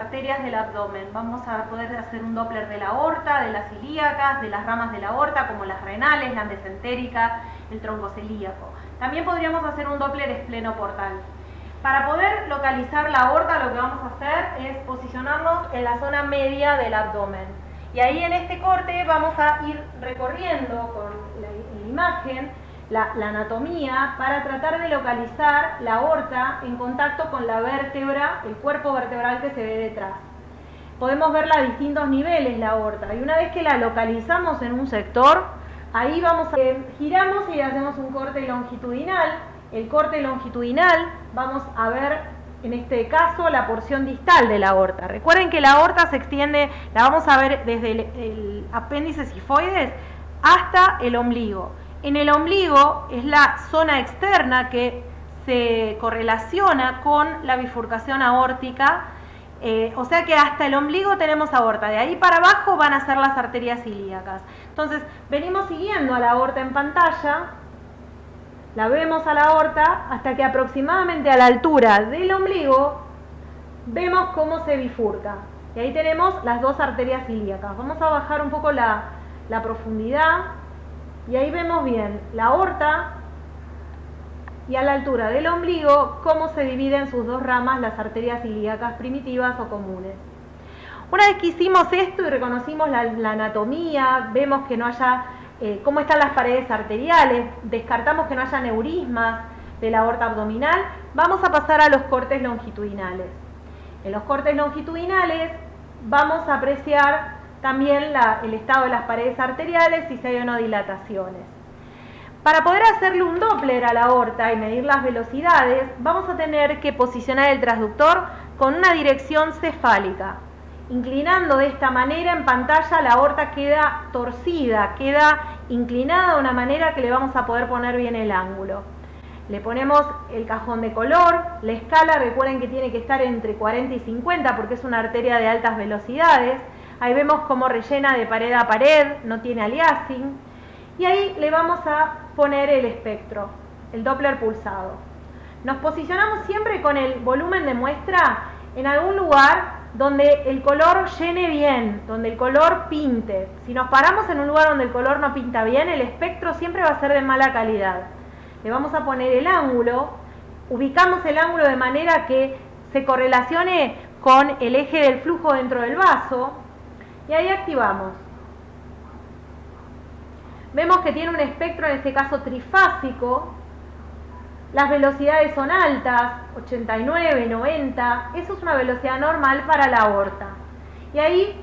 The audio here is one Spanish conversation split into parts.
arterias del abdomen. Vamos a poder hacer un Doppler de la aorta, de las ilíacas, de las ramas de la aorta, como las renales, la mesentérica, el troncocelíaco. También podríamos hacer un Doppler esplenoportal. Para poder localizar la aorta, lo que vamos a hacer es posicionarnos en la zona media del abdomen. Y ahí en este corte vamos a ir recorriendo con la imagen la anatomía para tratar de localizar la aorta en contacto con la vértebra, el cuerpo vertebral que se ve detrás. Podemos verla a distintos niveles la aorta, y una vez que la localizamos en un sector, ahí vamos a giramos y hacemos un corte longitudinal. El corte longitudinal vamos a ver en este caso la porción distal de la aorta. Recuerden que la aorta se extiende, la vamos a ver desde el apéndice sifoides hasta el ombligo. En el ombligo es la zona externa que se correlaciona con la bifurcación aórtica, o sea que hasta el ombligo tenemos aorta, de ahí para abajo van a ser las arterias ilíacas. Entonces venimos siguiendo a la aorta en pantalla, la vemos a la aorta hasta que aproximadamente a la altura del ombligo vemos cómo se bifurca. Y ahí tenemos las dos arterias ilíacas. Vamos a bajar un poco la profundidad. Y ahí vemos bien la aorta y a la altura del ombligo cómo se dividen sus dos ramas las arterias ilíacas primitivas o comunes. Una vez que hicimos esto y reconocimos la anatomía, vemos que no haya, cómo están las paredes arteriales, descartamos que no haya neurismas de la aorta abdominal, vamos a pasar a los cortes longitudinales. En los cortes longitudinales vamos a apreciar también el estado de las paredes arteriales y si hay o no dilataciones. Para poder hacerle un Doppler a la aorta y medir las velocidades, vamos a tener que posicionar el transductor con una dirección cefálica. Inclinando de esta manera en pantalla la aorta queda torcida, queda inclinada de una manera que le vamos a poder poner bien el ángulo. Le ponemos el cajón de color, la escala recuerden que tiene que estar entre 40 y 50 porque es una arteria de altas velocidades. Ahí vemos cómo rellena de pared a pared, no tiene aliasing. Y ahí le vamos a poner el espectro, el Doppler pulsado. Nos posicionamos siempre con el volumen de muestra en algún lugar donde el color llene bien, donde el color pinte. Si nos paramos en un lugar donde el color no pinta bien, el espectro siempre va a ser de mala calidad. Le vamos a poner el ángulo, ubicamos el ángulo de manera que se correlacione con el eje del flujo dentro del vaso. Y ahí activamos. Vemos que tiene un espectro, en este caso trifásico. Las velocidades son altas, 89, 90. Eso es una velocidad normal para la aorta. Y ahí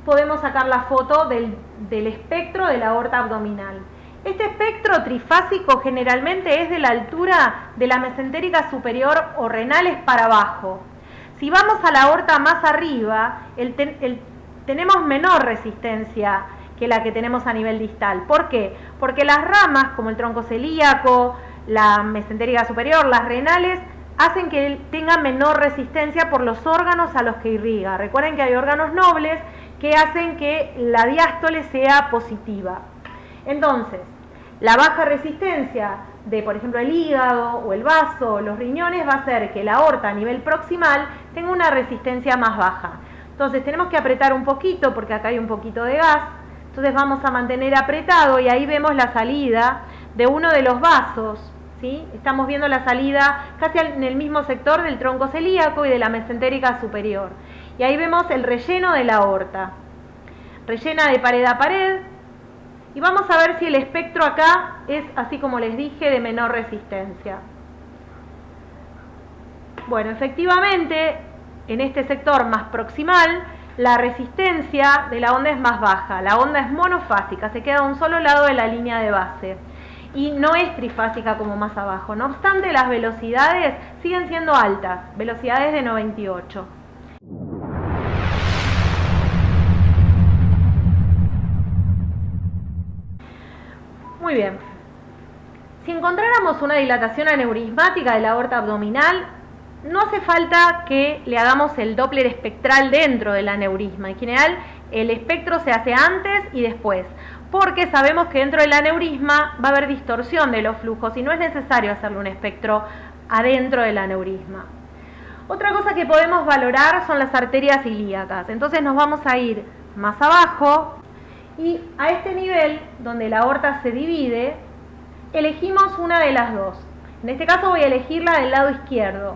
podemos sacar la foto del espectro de la aorta abdominal. Este espectro trifásico generalmente es de la altura de la mesentérica superior o renales para abajo. Si vamos a la aorta más arriba, tenemos menor resistencia que la que tenemos a nivel distal. ¿Por qué? Porque las ramas, como el tronco celíaco, la mesentérica superior, las renales, hacen que tenga menor resistencia por los órganos a los que irriga. Recuerden que hay órganos nobles que hacen que la diástole sea positiva. Entonces, la baja resistencia de, por ejemplo, el hígado o el vaso o los riñones va a hacer que la aorta a nivel proximal tenga una resistencia más baja. Entonces tenemos que apretar un poquito porque acá hay un poquito de gas. Entonces vamos a mantener apretado y ahí vemos la salida de uno de los vasos, ¿sí? Estamos viendo la salida casi en el mismo sector del tronco celíaco y de la mesentérica superior. Y ahí vemos el relleno de la aorta. Rellena de pared a pared. Y vamos a ver si el espectro acá es, así como les dije, de menor resistencia. Bueno, efectivamente, en este sector más proximal, la resistencia de la onda es más baja. La onda es monofásica, se queda a un solo lado de la línea de base. Y no es trifásica como más abajo. No obstante, las velocidades siguen siendo altas, velocidades de 98. Muy bien. Si encontráramos una dilatación aneurismática de la aorta abdominal, no hace falta que le hagamos el Doppler espectral dentro del aneurisma. En general, el espectro se hace antes y después, porque sabemos que dentro del aneurisma va a haber distorsión de los flujos y no es necesario hacerle un espectro adentro del aneurisma. Otra cosa que podemos valorar son las arterias ilíacas. Entonces nos vamos a ir más abajo y a este nivel, donde la aorta se divide, elegimos una de las dos. En este caso voy a elegir la del lado izquierdo.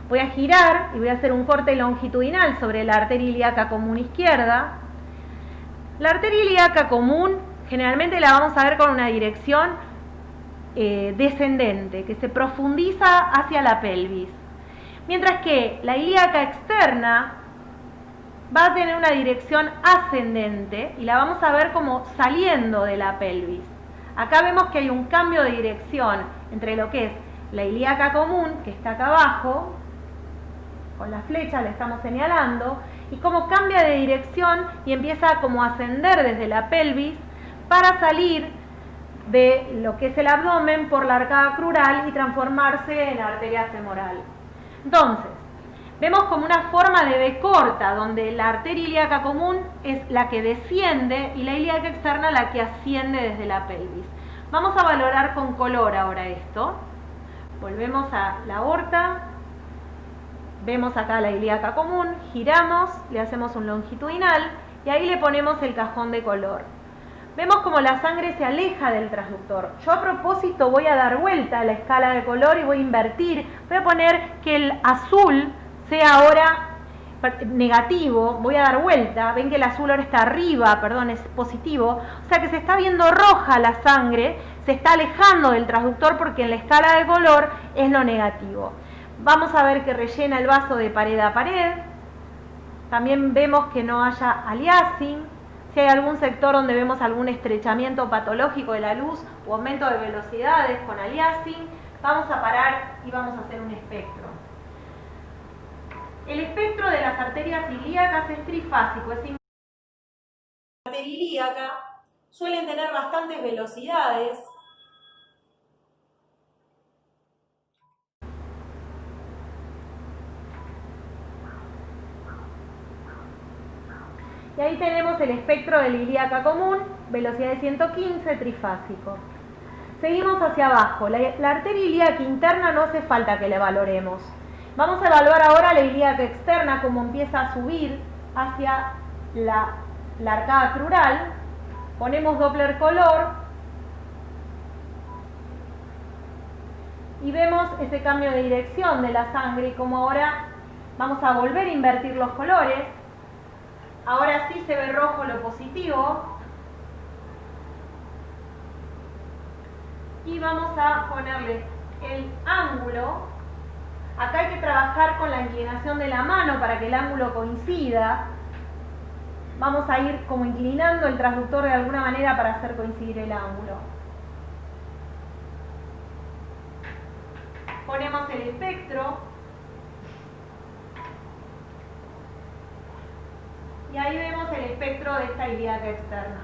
Voy a girar y voy a hacer un corte longitudinal sobre la arteria ilíaca común izquierda. La arteria ilíaca común generalmente la vamos a ver con una dirección descendente, que se profundiza hacia la pelvis. Mientras que la ilíaca externa va a tener una dirección ascendente y la vamos a ver como saliendo de la pelvis. Acá vemos que hay un cambio de dirección entre lo que es la ilíaca común, que está acá abajo, con la flecha le estamos señalando, y cómo cambia de dirección y empieza como a ascender desde la pelvis para salir de lo que es el abdomen por la arcada crural y transformarse en arteria femoral. Entonces, vemos como una forma de V corta, donde la arteria ilíaca común es la que desciende y la ilíaca externa la que asciende desde la pelvis. Vamos a valorar con color ahora esto. Volvemos a la aorta, vemos acá la ilíaca común, giramos, le hacemos un longitudinal y ahí le ponemos el cajón de color. Vemos como la sangre se aleja del transductor. Yo a propósito voy a dar vuelta a la escala de color y voy a invertir. Voy a poner que el azul sea ahora negativo, voy a dar vuelta. Ven que el azul ahora está arriba, perdón, es positivo. O sea que se está viendo roja la sangre, se está alejando del transductor porque en la escala de color es lo negativo. Vamos a ver que rellena el vaso de pared a pared. También vemos que no haya aliasing. Si hay algún sector donde vemos algún estrechamiento patológico de la luz o aumento de velocidades con aliasing, vamos a parar y vamos a hacer un espectro. El espectro de las arterias ilíacas es trifásico, es la arteria ilíaca suelen tener bastantes velocidades. Y ahí tenemos el espectro de la ilíaca común, velocidad de 115, trifásico. Seguimos hacia abajo. La arteria ilíaca interna no hace falta que la valoremos. Vamos a evaluar ahora la ilíaca externa, cómo empieza a subir hacia la arcada crural. Ponemos Doppler color y vemos ese cambio de dirección de la sangre y cómo ahora vamos a volver a invertir los colores. Ahora sí se ve rojo lo positivo. Y vamos a ponerle el ángulo. Acá hay que trabajar con la inclinación de la mano para que el ángulo coincida. Vamos a ir como inclinando el transductor de alguna manera para hacer coincidir el ángulo. Ponemos el espectro. Y ahí vemos el espectro de esta ilíaca externa.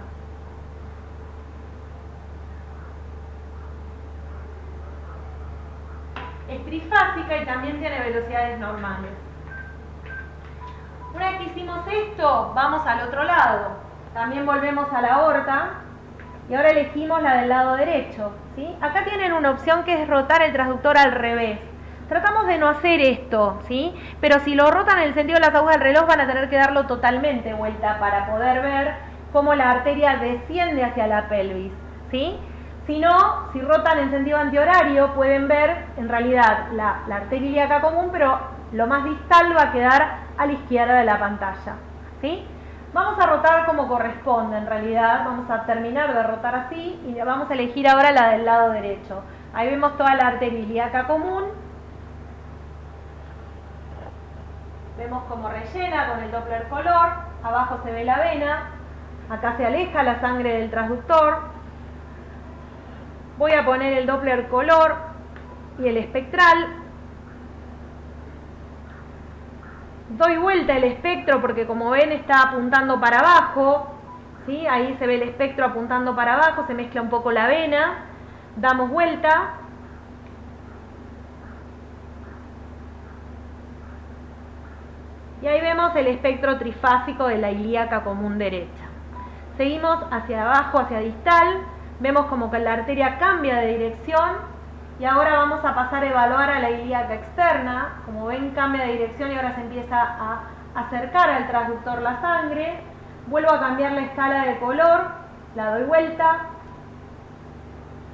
Es trifásica y también tiene velocidades normales. Una vez que hicimos esto, vamos al otro lado. También volvemos a la aorta y ahora elegimos la del lado derecho, ¿sí? Acá tienen una opción que es rotar el transductor al revés. Tratamos de no hacer esto, ¿sí? Pero si lo rotan en el sentido de las agujas del reloj van a tener que darlo totalmente vuelta para poder ver cómo la arteria desciende hacia la pelvis, ¿sí? Si no, si rotan en sentido antihorario pueden ver en realidad la arteria ilíaca común, pero lo más distal va a quedar a la izquierda de la pantalla, ¿sí? Vamos a rotar como corresponde en realidad, vamos a terminar de rotar así y vamos a elegir ahora la del lado derecho. Ahí vemos toda la arteria ilíaca común. Vemos cómo rellena con el Doppler color, abajo se ve la vena, acá se aleja la sangre del transductor. Voy a poner el Doppler color y el espectral. Doy vuelta el espectro porque como ven está apuntando para abajo, ¿sí? Ahí se ve el espectro apuntando para abajo, se mezcla un poco la vena. Damos vuelta. Y ahí vemos el espectro trifásico de la ilíaca común derecha. Seguimos hacia abajo, hacia distal. Vemos como que la arteria cambia de dirección Y ahora vamos a pasar a evaluar a la ilíaca externa. Como ven, cambia de dirección y ahora se empieza a acercar al transductor la sangre. Vuelvo a cambiar la escala de color, la doy vuelta,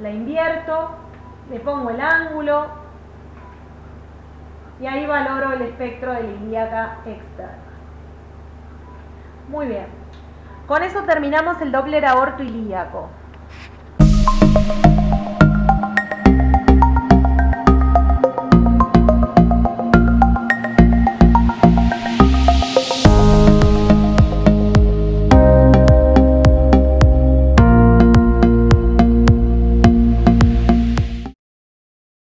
la invierto, le pongo el ángulo y ahí valoro el espectro de la ilíaca externa. Muy bien. Con eso terminamos el Doppler aorto-ilíaco.